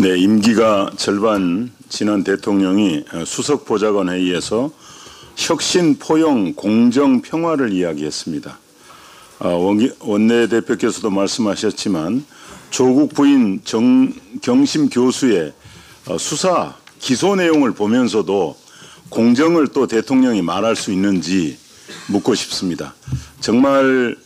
네, 임기가 절반 지난 대통령이 수석보좌관 회의에서 혁신, 포용, 공정, 평화를 이야기했습니다. 원내대표께서도 말씀하셨지만 조국 부인 정경심 교수의 수사 기소 내용을 보면서도 공정을 또 대통령이 말할 수 있는지 묻고 싶습니다. 정말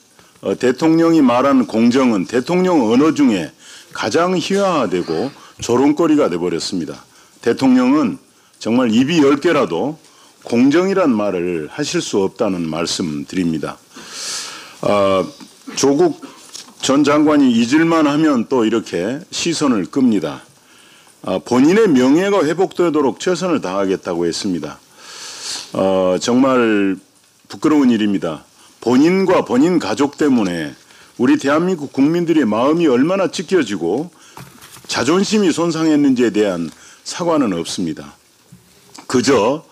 대통령이 말하는 공정은 대통령 언어 중에 가장 희화화되고 조롱거리가 돼버렸습니다. 대통령은 정말 입이 10개라도 공정이란 말을 하실 수 없다는 말씀 드립니다. 조국 전 장관이 잊을만 하면 또 이렇게 시선을 끕니다. 본인의 명예가 회복되도록 최선을 다하겠다고 했습니다. 정말 부끄러운 일입니다. 본인과 본인 가족 때문에 우리 대한민국 국민들의 마음이 얼마나 찢겨지고 자존심이 손상했는지에 대한 사과는 없습니다. 그저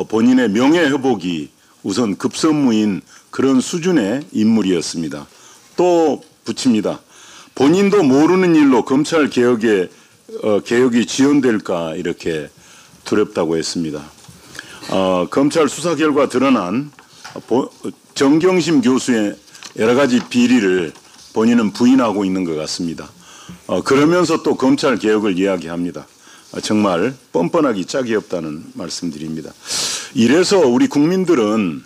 본인의 명예회복이 우선 급선무인 그런 수준의 인물이었습니다. 또 붙입니다. 본인도 모르는 일로 검찰 개혁이 지연될까 이렇게 두렵다고 했습니다. 검찰 수사 결과 드러난 정경심 교수의 여러 가지 비리를 본인은 부인하고 있는 것 같습니다. 그러면서 또 검찰 개혁을 이야기합니다. 정말 뻔뻔하기 짝이 없다는 말씀드립니다. 이래서 우리 국민들은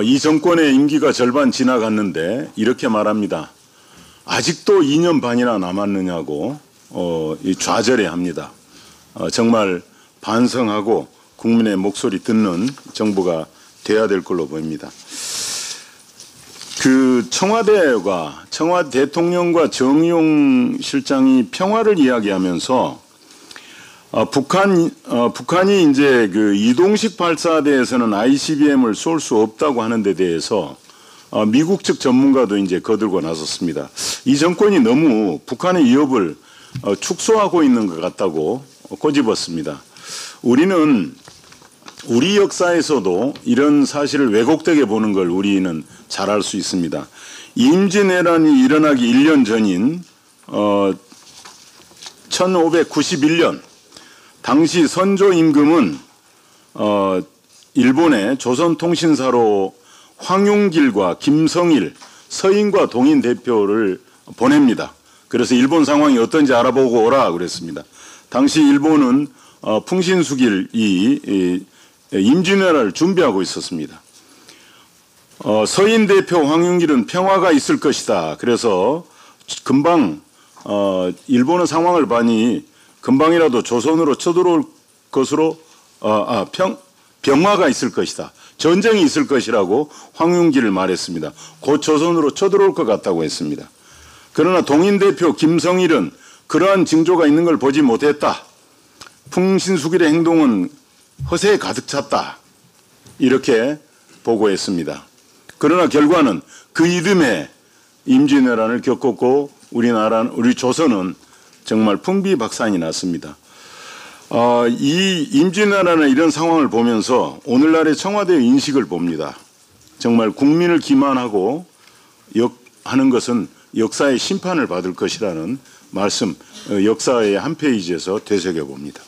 이 정권의 임기가 절반 지나갔는데 이렇게 말합니다. 아직도 2년 반이나 남았느냐고 좌절해합니다. 정말 반성하고 국민의 목소리 듣는 정부가 돼야 될 걸로 보입니다. 청와대 대통령과 정의용 실장이 평화를 이야기하면서 북한이 이제 그 이동식 발사대에서는 ICBM을 쏠 수 없다고 하는 데 대해서 미국 측 전문가도 이제 거들고 나섰습니다. 이 정권이 너무 북한의 위협을 축소하고 있는 것 같다고 꼬집었습니다. 우리는 우리 역사에서도 이런 사실을 왜곡되게 보는 걸 우리는 잘 알 수 있습니다. 임진왜란이 일어나기 1년 전인 1591년 당시 선조 임금은 일본의 조선통신사로 황용길과 김성일, 서인과 동인 대표를 보냅니다. 그래서 일본 상황이 어떤지 알아보고 오라 그랬습니다. 당시 일본은 풍신수길이 임진왜란을 준비하고 있었습니다. 서인 대표 황용길은 평화가 있을 것이다. 그래서 금방 일본의 상황을 봐니 금방이라도 조선으로 쳐들어올 것으로 병화가 있을 것이다. 전쟁이 있을 것이라고 황용길을 말했습니다. 곧 조선으로 쳐들어올 것 같다고 했습니다. 그러나 동인 대표 김성일은 그러한 징조가 있는 걸 보지 못했다. 풍신수길의 행동은 허세에 가득 찼다. 이렇게 보고했습니다. 그러나 결과는 그 이듬해 임진왜란을 겪었고 우리 조선은 정말 풍비박산이 났습니다. 이 임진왜란의 이런 상황을 보면서 오늘날의 청와대의 인식을 봅니다. 정말 국민을 기만하고 하는 것은 역사의 심판을 받을 것이라는 말씀, 역사의 한 페이지에서 되새겨 봅니다.